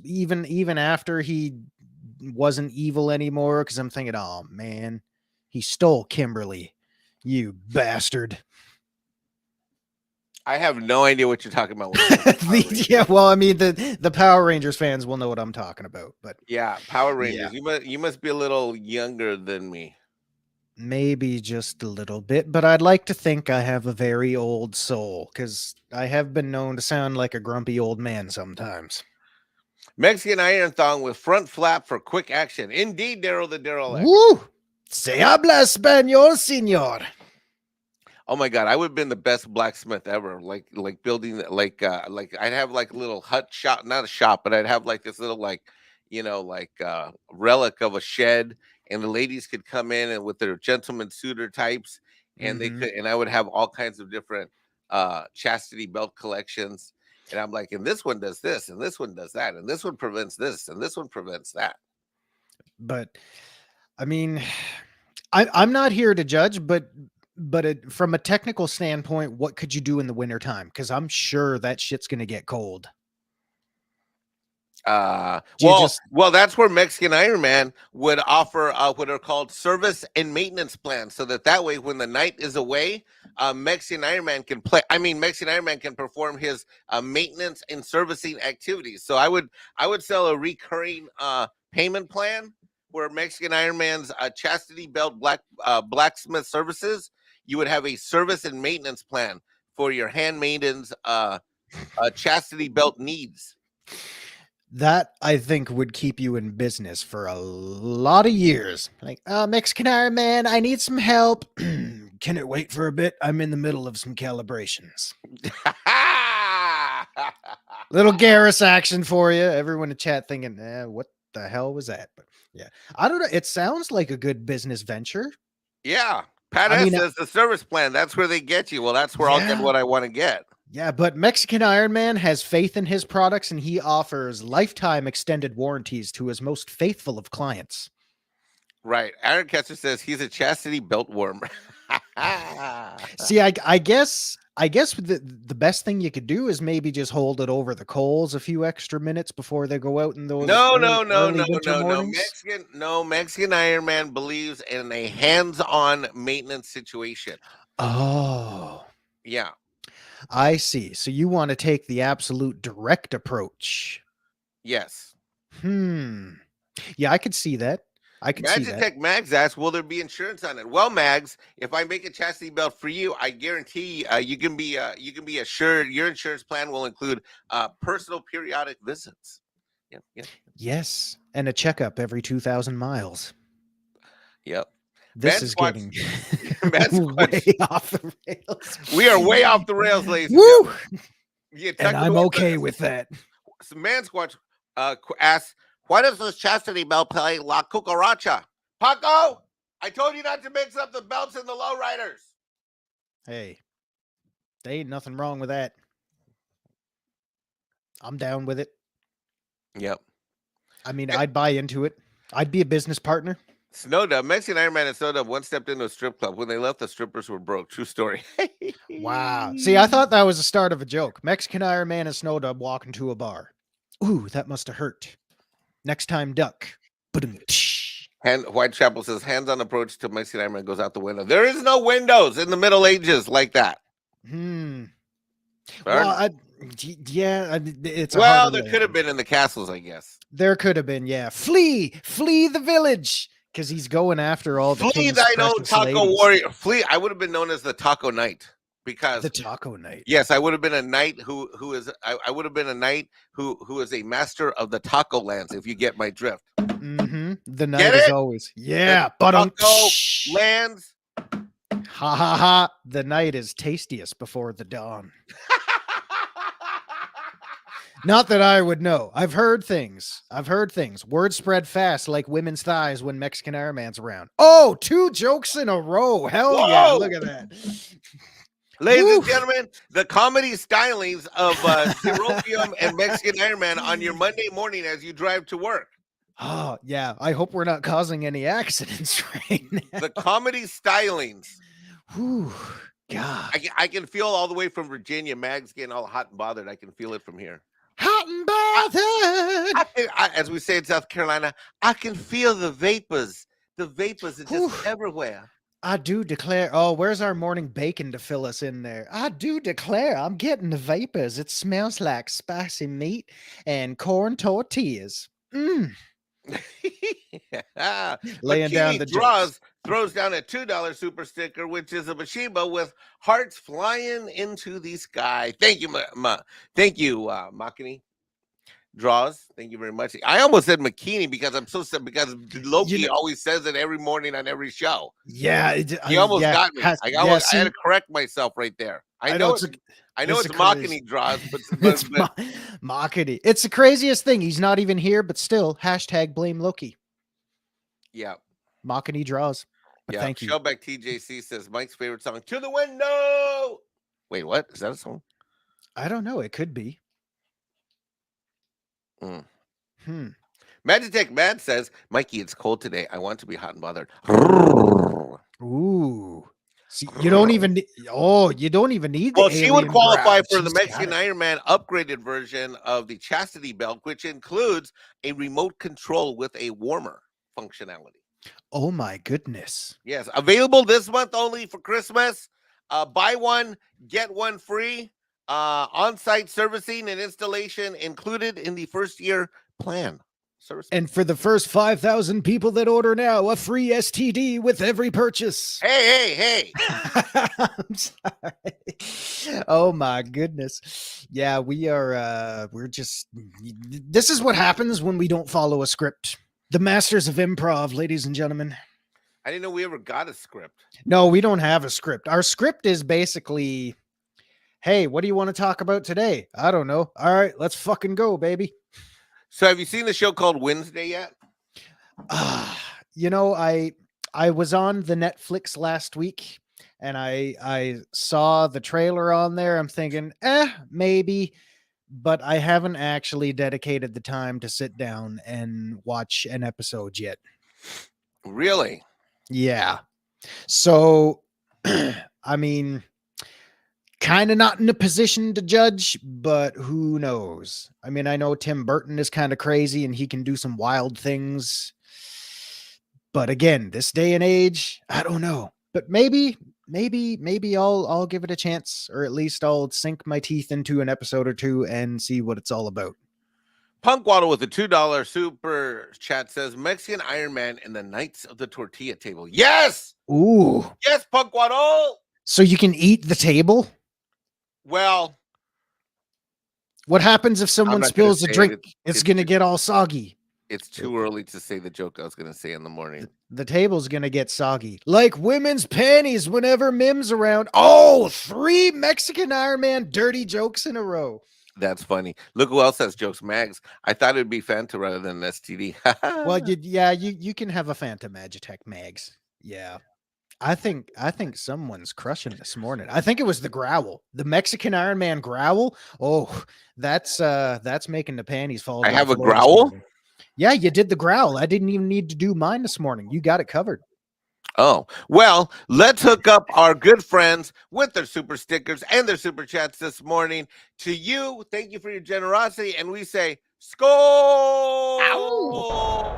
Even after he wasn't evil anymore, because I'm thinking, oh man, he stole Kimberly. You bastard. I have no idea what you're talking about. Yeah, well, I mean, the Power Rangers fans will know what I'm talking about, but yeah, Power yeah. Rangers. You must be a little younger than me. Maybe just a little bit, but I'd like to think I have a very old soul, because I have been known to sound like a grumpy old man sometimes. Mexican iron thong with front flap for quick action. Indeed, Daryl the derelict. Woo! Se habla español, señor. Oh my god, I would have been the best blacksmith ever. Like building like I'd have like a little hut shop, not a shop, but I'd have like this little relic of a shed, and the ladies could come in and with their gentleman suitor types, and they could, and I would have all kinds of different chastity belt collections. And I'm like, and this one does this, and this one does that, and this one prevents this, and this one prevents that. But I mean, I'm not here to judge, but from a technical standpoint, what could you do in the wintertime? Because I'm sure that shit's gonna get cold. Well, that's where Mexican Iron Man would offer what are called service and maintenance plans, so that way when the night is away, Mexican Iron Man can Mexican Iron Man can perform his maintenance and servicing activities. So I would sell a recurring payment plan where Mexican Iron Man's chastity belt blacksmith services. You would have a service and maintenance plan for your handmaiden's chastity belt needs. That, I think, would keep you in business for a lot of years. Like, Mexican Iron Man, I need some help. Can it wait for a bit? I'm in the middle of some calibrations. Little Garrus action for you. Everyone in chat thinking, what the hell was that? But yeah, I don't know. It sounds like a good business venture. Yeah. Pat S says the service plan. That's where they get you. Well, that's where I'll get what I want to get. Yeah, but Mexican Iron Man has faith in his products, and he offers lifetime extended warranties to his most faithful of clients. Right. Aaron Kessler says he's a chastity belt worm. See, I guess the best thing you could do is maybe just hold it over the coals a few extra minutes before they go out in those early winter mornings. Mexican Iron Man believes in a hands-on maintenance situation. Oh. Yeah. I see. So you want to take the absolute direct approach. Yes. Yeah, I could see that. I could see that. Magitech Mags asks, will there be insurance on it? Well, Mags, if I make a chastity belt for you, I guarantee you can be assured your insurance plan will include personal periodic visits. Yep. Yes, and a checkup every 2,000 miles. Yep. This is getting way off the rails. We are way off the rails, ladies. Woo! And I'm okay with that. So Man Squatch asks, why does this chastity belt play La Cucaracha? Paco, I told you not to mix up the belts and the lowriders. Hey, there ain't nothing wrong with that. I'm down with it. Yep. I mean, I'd buy into it. I'd be a business partner. Snowdub, Mexican Iron Man and Snowdub once stepped into a strip club. When they left, the strippers were broke. True story. Wow. See, I thought that was the start of a joke. Mexican Iron Man and Snowdub walk into a bar. Ooh, that must have hurt. Next time, duck. And Whitechapel says, hands-on approach to Mexican Iron Man goes out the window. There is no windows in the Middle Ages like that. Well, Yeah, it's a Well, hard there could have been in the castles, I guess. There could have been, yeah. Flee the village, because he's going after all the Flee king's thine own precious taco ladies. warrior. Flee. I would have been known as the Taco Knight because The Taco Knight. yes, I would have been a knight who is. I would have been a knight who is a master of the taco lands. If you get my drift. Mm-hmm. The knight Get is it? always but Taco lands. ha ha ha. The night is tastiest before the dawn. Not that I would know. I've heard things. Word spread fast like women's thighs when Mexican Iron Man's around. Oh, 2 jokes in a row. Hell yeah. Whoa! Look at that. Ladies Woo! and gentlemen, the comedy stylings of Zeropium and Mexican Iron Man on your Monday morning as you drive to work. Oh, yeah. I hope we're not causing any accidents right now. The comedy stylings. Whew. God. I can feel all the way from Virginia. Mag's getting all hot and bothered. I can feel it from here. Hot and bothered. As we say in South Carolina, I can feel the vapors. The vapors are just everywhere. I do declare. Oh, where's our morning bacon to fill us in there? I do declare I'm getting the vapors. It smells like spicy meat and corn tortillas. Laying down the draws, throws down a $2 super sticker, which is a Mashiba with hearts flying into the sky. Thank you, thank you, Makini. Draws, thank you very much. I almost said McKinney because I'm so sad because Loki always says it every morning on every show. Yeah, he almost got me. I had to correct myself right there. I know it's Makini draws, but it's Makini. It's the craziest thing. He's not even here, but still #blame Loki. Yeah, Makini draws. But thank you. Shellback TJC says Mike's favorite song, "To the Window." Wait, what is that a song? I don't know. It could be. Magitech Mad says, Mikey, it's cold today. I want to be hot and bothered. Ooh. See, you don't even need the well, she would qualify ground. for the Mexican Iron Man upgraded version of the chastity belt, which includes a remote control with a warmer functionality. Oh my goodness. Yes, available this month only for Christmas. Buy one, get one free. On-site servicing and installation included in the first year plan. And for the first 5,000 people that order now, a free STD with every purchase. Hey. I'm sorry. Oh my goodness. Yeah, this is what happens when we don't follow a script. The masters of improv, ladies and gentlemen. I didn't know we ever got a script. No, we don't have a script. Our script is basically, hey, what do you want to talk about today? I don't know. All right, let's fucking go, baby. So have you seen the show called Wednesday yet? I was on the Netflix last week and I saw the trailer on there. I'm thinking, maybe, but I haven't actually dedicated the time to sit down and watch an episode yet. Really? Yeah. So, I mean, kind of not in a position to judge, but who knows? I mean, I know Tim Burton is kind of crazy and he can do some wild things. But again, this day and age, I don't know. But maybe I'll give it a chance, or at least I'll sink my teeth into an episode or two and see what it's all about. Punk Waddle with a $2 super chat says Mexican Iron Man and the Knights of the Tortilla Table. Yes! Ooh. Yes, Punk Waddle! So you can eat the table? Well, what happens if someone spills a drink? It's going to get all soggy. It's too early to say the joke I was going to say in the morning. The table's going to get soggy. Like women's panties whenever Mim's around. Oh, 3 Mexican Iron Man dirty jokes in a row. That's funny. Look who else has jokes. Mags. I thought it would be Fanta rather than an STD. Well, you can have a Fanta Magitech, Mags. Yeah. I think someone's crushing this morning. I think it was the growl, the Mexican Iron Man growl. Oh, that's making the panties fall. I have a growl. Yeah, you did the growl. I didn't even need to do mine this morning. You got it covered. Oh, well, let's hook up our good friends with their super stickers and their super chats this morning. To you, thank you for your generosity, and we say, Skol! Ow!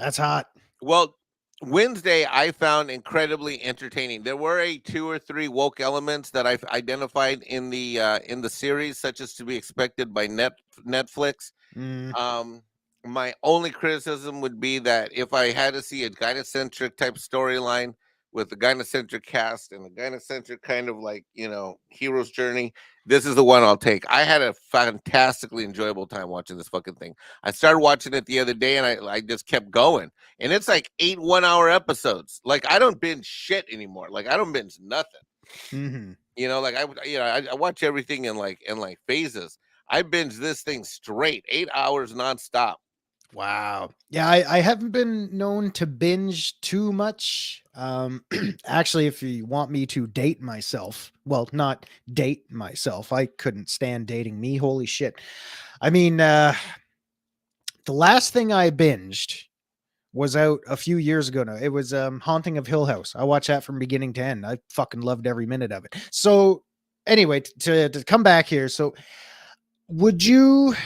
That's hot. Well, Wednesday I found incredibly entertaining. There were 2 or 3 woke elements that I've identified in the series, such as to be expected by Netflix. Mm, Um, my only criticism would be that if I had to see a gynocentric type storyline with a gynocentric cast and a gynocentric kind of like, hero's journey, this is the one I'll take. I had a fantastically enjoyable time watching this fucking thing. I started watching it the other day and I just kept going. And it's like 8 1-hour episodes. Like I don't binge shit anymore. Like I don't binge nothing. hmm Like I watch everything in phases. I binge this thing straight, 8 hours nonstop. Wow. Yeah, I haven't been known to binge too much. Actually, if you want me to date myself, well, not date myself, I couldn't stand dating me. Holy shit. I mean, the last thing I binged was out a few years ago now. It was Haunting of Hill House. I watched that from beginning to end. I fucking loved every minute of it. So, anyway, to come back here, so would you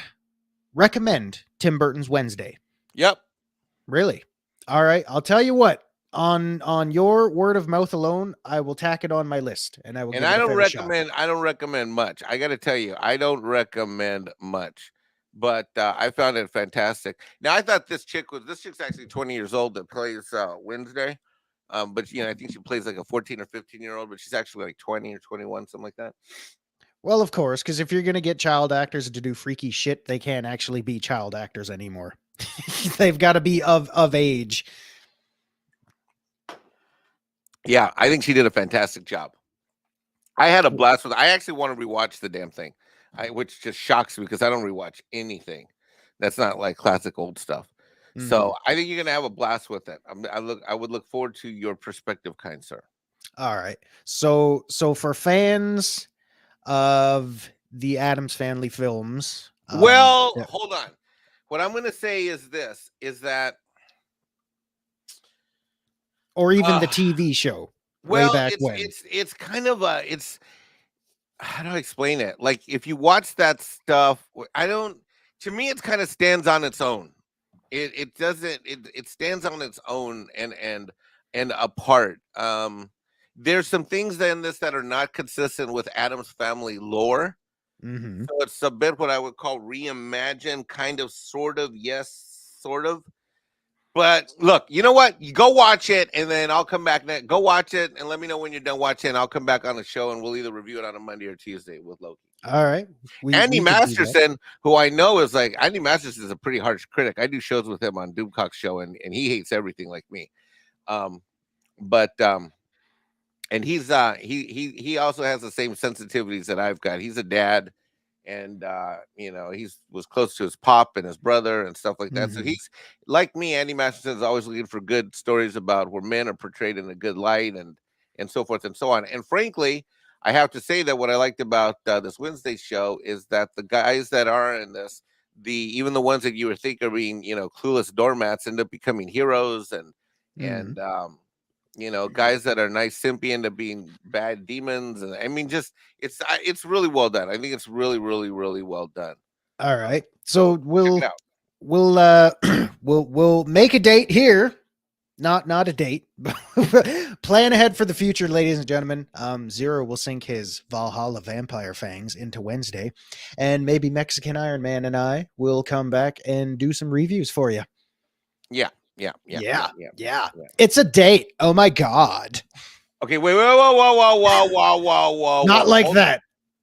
recommend Tim Burton's Wednesday? Yep. Really? All right. I'll tell you what. On your word of mouth alone, I will tack it on my list, and I will And give it I a don't fair shot. recommend I don't recommend much. I got to tell you, I don't recommend much. But I found it fantastic. Now I thought this chick's actually 20 years old that plays Wednesday. But I think she plays like a 14 or 15-year-old, but she's actually like 20 or 21, something like that. Well, of course, because if you're going to get child actors to do freaky shit, they can't actually be child actors anymore. They've got to be of age. Yeah, I think she did a fantastic job. I had a blast with it. I actually want to rewatch the damn thing. Which just shocks me because I don't rewatch anything that's not like classic old stuff. So I think you're gonna have a blast with it. I would look forward to your perspective, kind sir. All right. So for fans of the Addams Family films, Well, yeah, hold on. What I'm gonna say is this: is that or even the uh, TV show way well, back it's when. it's kind of a it's how do I explain it? Like if you watch that stuff, I don't. To me, it kind of stands on its own. It doesn't. It stands on its own and apart. There's some things in this that are not consistent with Adam's family lore. Mm-hmm. So it's a bit what I would call reimagined, kind of, sort of, yes, sort of. But look, you know what? You go watch it, and then I'll come back. Go watch it, and let me know when you're done watching. I'll come back on the show, and we'll either review it on a Monday or Tuesday with Loki. All right. Andy We could do that. Masterson, who I know is like Andy Masterson is a pretty harsh critic. I do shows with him on Doomcock's show, and he hates everything like me. But and he also has the same sensitivities that I've got. He's a dad, and he's was close to his pop and his brother and stuff like that. So Mm-hmm. he's like me. Andy Masterson is always looking for good stories about where men are portrayed in a good light and so forth and so on. And frankly, I have to say that what I liked about this Wednesday show is that the guys that are in this, even the ones that you would think are being clueless doormats, end up becoming heroes, and Mm-hmm. and guys that are nice simpy end up being bad demons. And I mean, just it's really well done. I think it's really, really, really well done. All right. So Check we'll it out. we'll we'll make a date here. Not a date. Plan ahead for the future, ladies and gentlemen. Zero will sink his Valhalla vampire fangs into Wednesday, and maybe Mexican Iron Man and I will come back and do some reviews for you. Yeah. Yeah. It's a date. Oh my god. Okay, wait, whoa. Not like Hold that.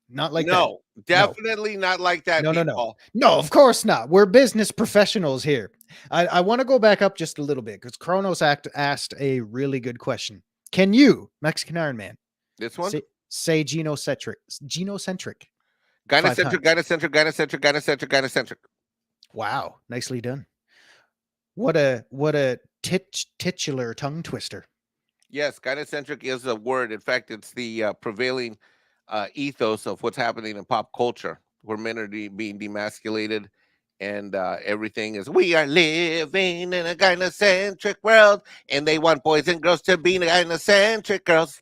Not like that. No, definitely not like that, No. people. No, of course not. We're business professionals here. I want to go back up just a little bit because Kronos asked a really good question. Can you, Mexican Iron Man, This one? say genocentric? Genocentric. Gynocentric. Wow, nicely done. What a titular tongue twister. Yes, gynocentric is a word. In fact, it's the prevailing ethos of what's happening in pop culture, where men are being demasculated, and everything is we are living in a gynocentric world, and they want boys and girls to be gynocentric girls.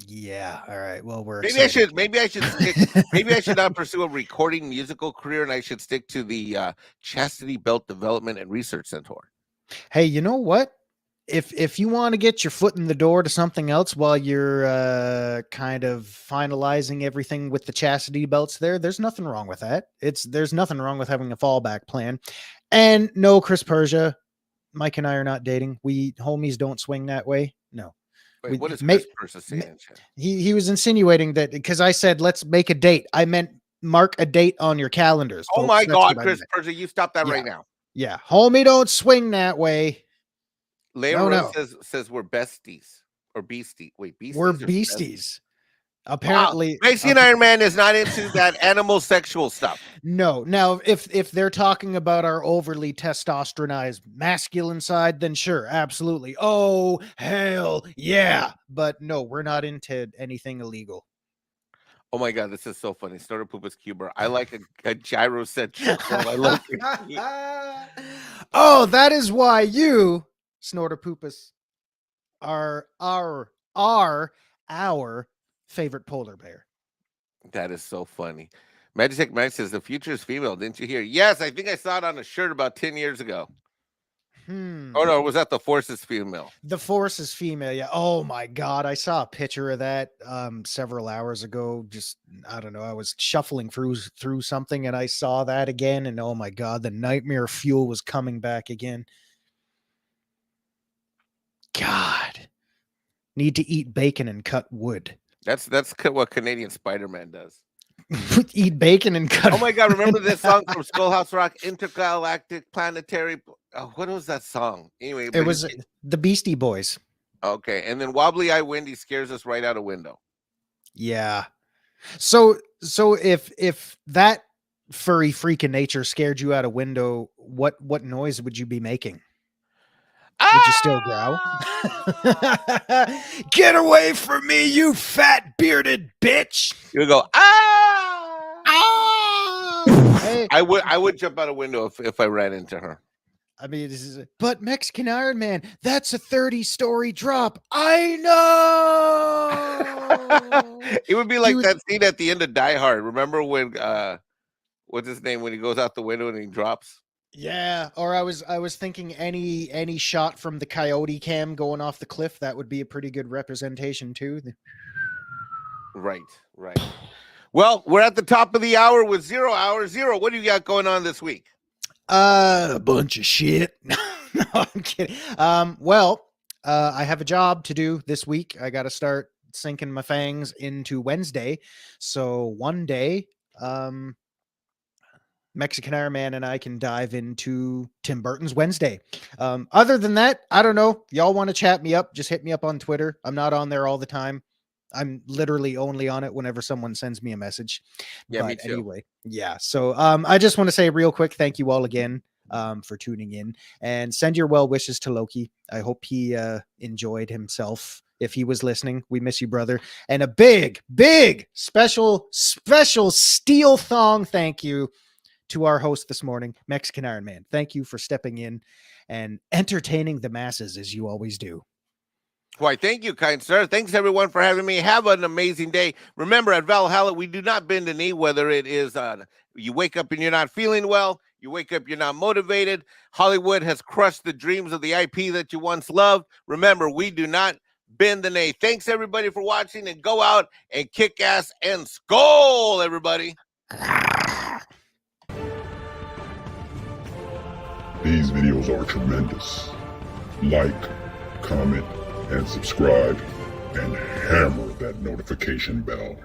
Yeah. All right. Well, we're Maybe I excited. should. Maybe I should stick. Maybe I should not pursue a recording musical career, and I should stick to the Chastity Belt Development and Research Center. Hey, you know what? If you want to get your foot in the door to something else while you're kind of finalizing everything with the chastity belts there's nothing wrong with that. There's nothing wrong with having a fallback plan. And no, Chris Persia, Mike and I are not dating. We homies don't swing that way. No. Wait, what is Chris Persa saying? He was insinuating that because I said let's make a date. I meant mark a date on your calendars. Oh folks. my That's God, what I Chris meant. Persa, you stop that right now. Yeah, homie, don't swing that way. Leora says we're besties or beastie. Wait, beasties. We're or beasties. Apparently, Mexican Iron Man is not into that animal sexual stuff. No. Now, if they're talking about our overly testosteronized masculine side, then sure, absolutely. Oh, hell yeah. But no, we're not into anything illegal. Oh my God, this is so funny. Snorter Poopas Cuber. I like a gyro set trick. I love it. Oh, that is why you, Snorter Poopas, are our favorite polar bear. That is so funny. Magic Mike says the future is female. Didn't you hear? Yes, I think I saw it on a shirt about 10 years ago. Oh no, was that the Force is female? The Force is female, yeah. Oh my God, I saw a picture of that several hours ago. Just I don't know. I was shuffling through something and I saw that again, and oh my God, the nightmare fuel was coming back again. God, need to eat bacon and cut wood. That's what Canadian Spider-Man does. Eat bacon and cut. Oh my God, remember this song from Skullhouse Rock, Intergalactic Planetary? Oh, what was that song? Anyway, it was the Beastie Boys. Okay, and then Wobbly Eye Wendy scares us right out a window. Yeah. So if that furry freak of nature scared you out a window, what noise would you be making? Would you still growl? Get away from me, you fat bearded bitch! You would go Hey. I would jump out a window if I ran into her. I mean, but Mexican Iron Man, that's a 30-story drop. I know. It would be like that scene at the end of Die Hard. Remember when what's his name when he goes out the window and he drops? Yeah, or I was thinking any shot from the coyote cam going off the cliff, that would be a pretty good representation too. Right. Well, we're at the top of the hour with Zerohour. Zero, what do you got going on this week? A bunch of shit. No, I'm kidding. I have a job to do this week. I got to start sinking my fangs into Wednesday. So one day, Mexican Iron Man and I can dive into Tim Burton's Wednesday. Other than that, I don't know. Y'all want to chat me up? Just hit me up on Twitter. I'm not on there all the time. I'm literally only on it whenever someone sends me a message. Yeah, but me too. Anyway, yeah. So I just want to say real quick, thank you all again for tuning in, and send your well wishes to Loki. I hope he enjoyed himself. If he was listening, we miss you, brother. And a big special steel thong thank you to our host this morning, Mexican Iron Man. Thank you for stepping in and entertaining the masses as you always do. Why, thank you, kind sir. Thanks, everyone, for having me. Have an amazing day. Remember, at Valhalla, we do not bend a knee, whether it is you wake up and you're not feeling well, you wake up, you're not motivated. Hollywood has crushed the dreams of the IP that you once loved. Remember, we do not bend the knee. Thanks, everybody, for watching, and go out and kick ass and skull, everybody. These videos are tremendous. Like, comment, and subscribe, and hammer that notification bell.